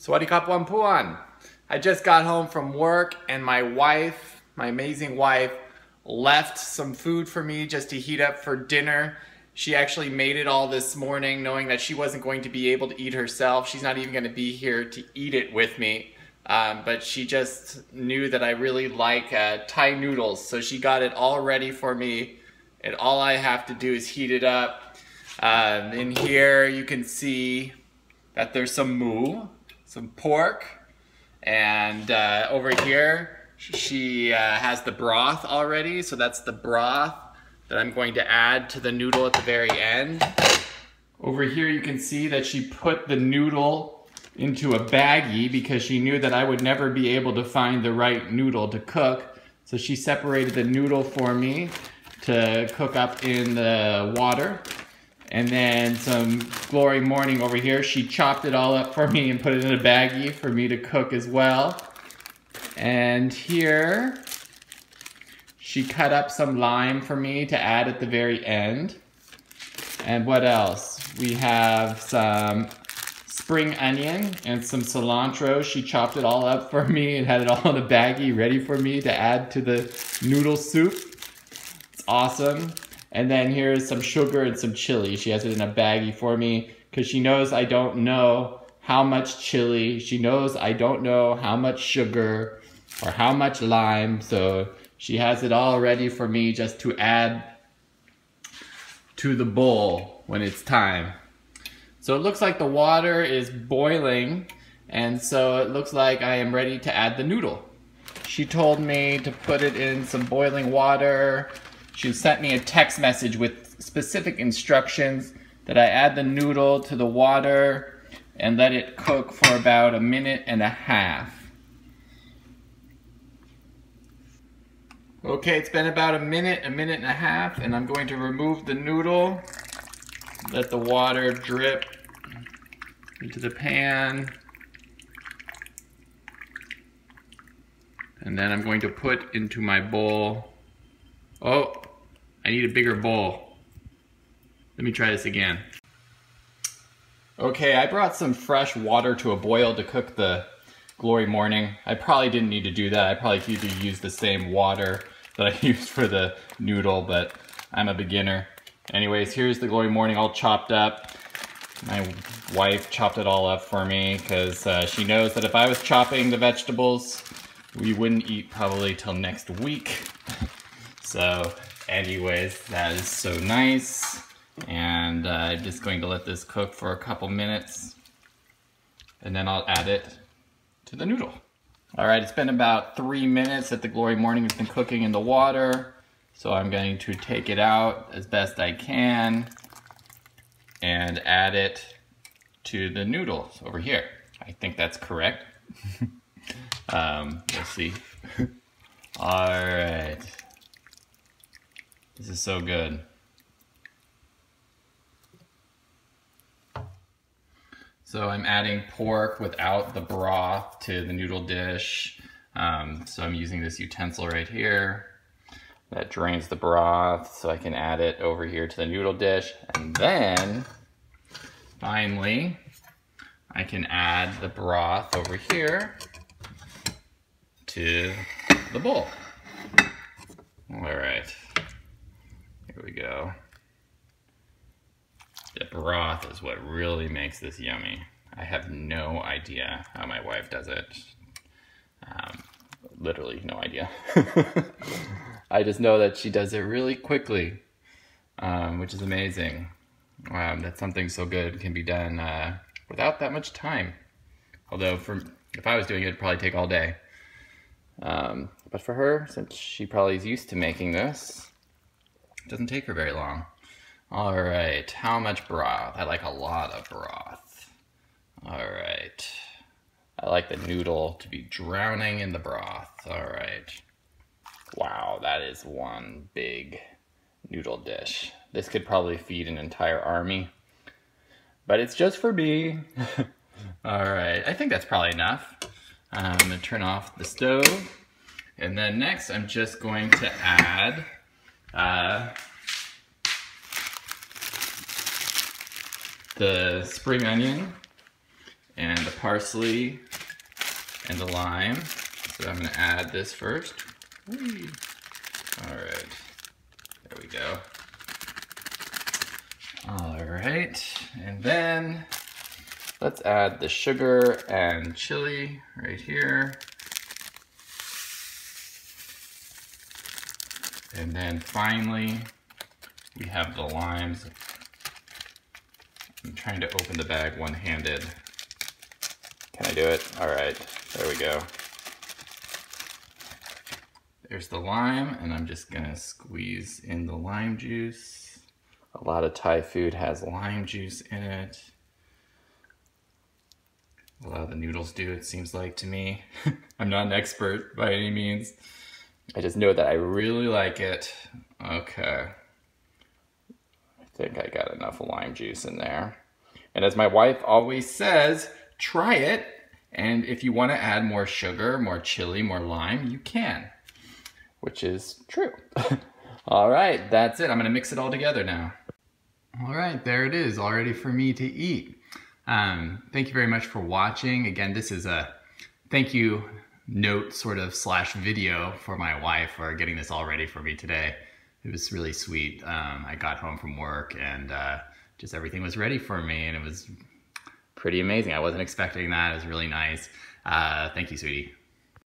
Swadikap Wampuan. I just got home from work and my wife, my amazing wife, left some food for me just to heat up for dinner. She actually made it all this morning knowing that she wasn't going to be able to eat herself. She's not even going to be here to eat it with me. But she just knew that I really like Thai noodles, so she got it all ready for me, and all I have to do is heat it up. In here you can see that there's some moo, some pork, and over here she has the broth already, so that's the broth that I'm going to add to the noodle at the very end. Over here you can see that she put the noodle into a baggie because she knew that I would never be able to find the right noodle to cook. So she separated the noodle for me to cook up in the water. And then some Glory Morning over here, she chopped it all up for me and put it in a baggie for me to cook as well. And here, she cut up some lime for me to add at the very end. And what else? We have some spring onion and some cilantro. She chopped it all up for me and had it all in a baggie ready for me to add to the noodle soup. It's awesome. And then here's some sugar and some chili. She has it in a baggie for me because she knows I don't know how much chili. She knows I don't know how much sugar or how much lime. So she has it all ready for me just to add to the bowl when it's time. So it looks like the water is boiling, and so it looks like I am ready to add the noodle. She told me to put it in some boiling water. She sent me a text message with specific instructions that I add the noodle to the water and let it cook for about 1.5 minutes. Okay, it's been about 1 minute, 1.5 minutes, and I'm going to remove the noodle. Let the water drip into the pan. And then I'm going to put into my bowl. Oh, I need a bigger bowl. Let me try this again. Okay, I brought some fresh water to a boil to cook the Glory Morning. I probably didn't need to do that. I probably could have used the same water that I used for the noodle, but I'm a beginner. Anyways, here's the Glory Morning all chopped up. My wife chopped it all up for me because she knows that if I was chopping the vegetables, we wouldn't eat probably till next week. So anyways, that is so nice. And I'm just going to let this cook for a couple minutes, and then I'll add it to the noodle. All right, it's been about 3 minutes that the Glory Morning has been cooking in the water. So I'm going to take it out as best I can and add it to the noodles over here. I think that's correct. Let's see. All right. This is so good. So I'm adding pork without the broth to the noodle dish. So I'm using this utensil right here that drains the broth, so I can add it over here to the noodle dish. And then, finally, I can add the broth over here to the bowl. All right, here we go. The broth is what really makes this yummy. I have no idea how my wife does it. Literally no idea. I just know that she does it really quickly, which is amazing. That something so good can be done without that much time. Although if I was doing it, it'd probably take all day. But for her, since she probably is used to making this, it doesn't take her very long. All right, how much broth? I like a lot of broth. All right. I like the noodle to be drowning in the broth. All right. Wow, that is one big noodle dish. This could probably feed an entire army, but it's just for me. All right, I think that's probably enough. I'm gonna turn off the stove, and then next I'm just going to add the spring onion and the parsley and the lime. So I'm gonna add this first. Whee. All right, there we go. All right, and then let's add the sugar and chili right here. And then finally, we have the limes. I'm trying to open the bag one-handed. Can I do it? All right, there we go. There's the lime, and I'm just gonna squeeze in the lime juice. A lot of Thai food has lime juice in it. A lot of the noodles do, it seems like to me. I'm not an expert by any means. I just know that I really like it. Okay. I think I got enough lime juice in there. And as my wife always says, try it. And if you want to add more sugar, more chili, more lime, you can. Which is true. All right, that's it. I'm gonna mix it all together now. All right, there it is, all ready for me to eat. Thank you very much for watching. Again, this is a thank you note sort of / video for my wife for getting this all ready for me today. It was really sweet. I got home from work and just everything was ready for me, and it was pretty amazing. I wasn't expecting that. It was really nice. Thank you, sweetie.